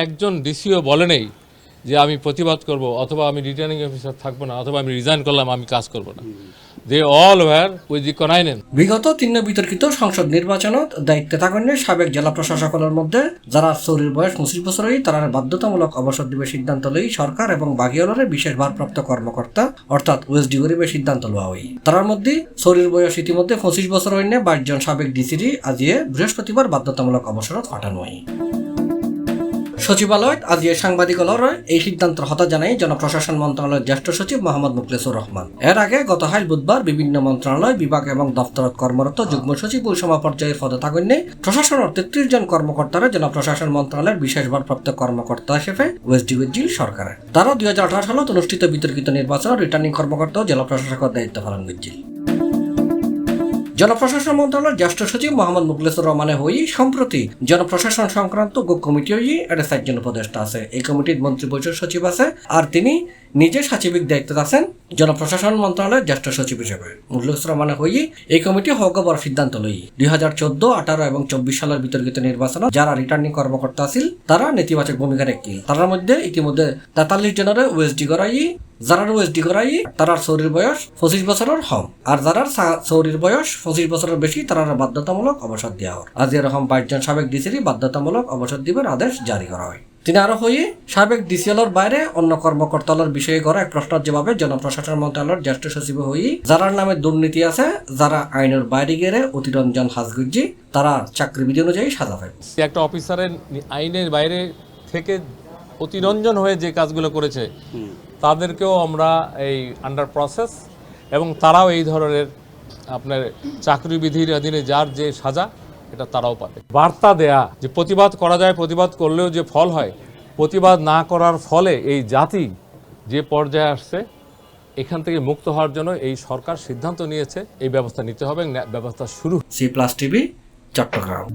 একজন ডিসিও বলে নেই যে আমি প্রতিবাদ করব অথবা আমি রিটার্নিং অফিসার থাকবো না অথবা আমি রিজাইন করলাম আমি কাজ করব না। They all were with the কনাইনেন। বিগত 3 বিতর্কিত সংসদ নির্বাচনত দায়িত্বে থাকেন সাবেক জেলা প্রশাসকলের মধ্যে যারা চৌরির বয়স 25 বছর হই তারা বাধ্যতামূলক অবসর দিবে সিদ্ধান্ত লই সরকার এবং বাগিওয়ালারে বিশেষ ভারপ্রাপ্ত কর্মকর্তা অর্থাৎ ওএসডি গরিবের সিদ্ধান্ত লওয়া হই। তার মধ্যে চৌরির বয়স ইতিমধ্যে 25 বছর হইনে 22 জন সাবেক ডিসিডি আজিয়ে বৃহস্পতিবার বাধ্যতামূলক অবসরত পাঠানো হয়। সচিবালয়ত আজি সাংবাদিকলর এই সিদ্ধান্তের কথা জানাই জনপ্রশাসন মন্ত্রণালয়ের জ্যেষ্ঠ সচিব মোহাম্মদ মুখলেসুর রহমান। এর আগে গতকাল বুধবার বিভিন্ন মন্ত্রণালয় বিভাগ এবং দপ্তরত কর্মরত যুগ্ম সচিব ও সমপর্যায়ের পদে থাকেননি প্রশাসনের 33 জন কর্মকর্তারা জনপ্রশাসন মন্ত্রণালয়ের বিশেষ ভারপ্রাপ্ত কর্মকর্তা হিসেবে ওয়েস্ট সরকারের। তারা 2018 সালত অনুষ্ঠিত বিতর্কিত নির্বাচন রিটার্নিং কর্মকর্তা ও জেলা প্রশাসকের দায়িত্ব পালন করছিল। জনপ্রশাসন মন্ত্রণালয়ের জ্যেষ্ঠ সচিব মোহাম্মদ মুখলেসুর রহমানের হই সম্প্রতি জনপ্রশাসন সংক্রান্ত কমিটি হই এটা 4 জন উপদেষ্টা আছে। এই কমিটির মন্ত্রী পরিষদ সচিব আছে আর তিনি নিজে সচিবিক দায়িত্বে আছেন জনপ্রশাসন মন্ত্রণালয়ের জ্যেষ্ঠ সচিব হিসেবে। মুখলেসুর রহমানের হই এই কমিটি হকবর সিদ্ধান্ত লই 2014, 18 এবং 24 সালের বিতর্কিত নির্বাচনে যারা রিটার্নিং কর্মকর্তা আছিল তারা নেতিবাচক ভূমিকা রেখে তার মধ্যে ইতিমধ্যে 43 জনের ওএসডি করাই যারা ওএসডি করাই তারার চৌরির বয়স 25 বছরের কম আর যারা চৌরির বয়স 25 বছরের বেশি তারা বাধ্যতামূলক অবসর দেওয়া হয়। আজ এরকম 22 জন সাবেক ডিসিরই বাধ্যতামূলক অবসর দিবার আদেশ জারি করা হয়। তিনি আরো হয়ে সাবেক ডিসিএলর বাইরে অন্য কর্মকর্তার বিষয়ে করা এক প্রশ্নের জবাবে জনপ্রশাসন মন্ত্রণালয়ের জ্যেষ্ঠ সচিব হই যারার নামে দুর্নীতি আছে যারা আইনের বাইরে গেলে অতিরঞ্জন হাজগুজি তারা চাকরিবিধি অনুযায়ী সাজা পায়। একটা অফিসারের আইনের বাইরে থেকে অতিরঞ্জন হয়ে যে কাজগুলো করেছে তাদেরকেও আমরা এই আন্ডার প্রসেস এবং তারাও এই ধরনের আপনার চাকরি বিধির অধীনে যার যে সাজা এটা তারাও পাবে। বার্তা দেয়া যে প্রতিবাদ করা যায়, প্রতিবাদ করলেও যে ফল হয়, প্রতিবাদ না করার ফলে এই জাতি যে পর্যায়ে আসছে এখান থেকে মুক্ত হওয়ার জন্য এই সরকার সিদ্ধান্ত নিয়েছে এই ব্যবস্থা নিতে হবে, ব্যবস্থা শুরু। C+ TV Chittagong.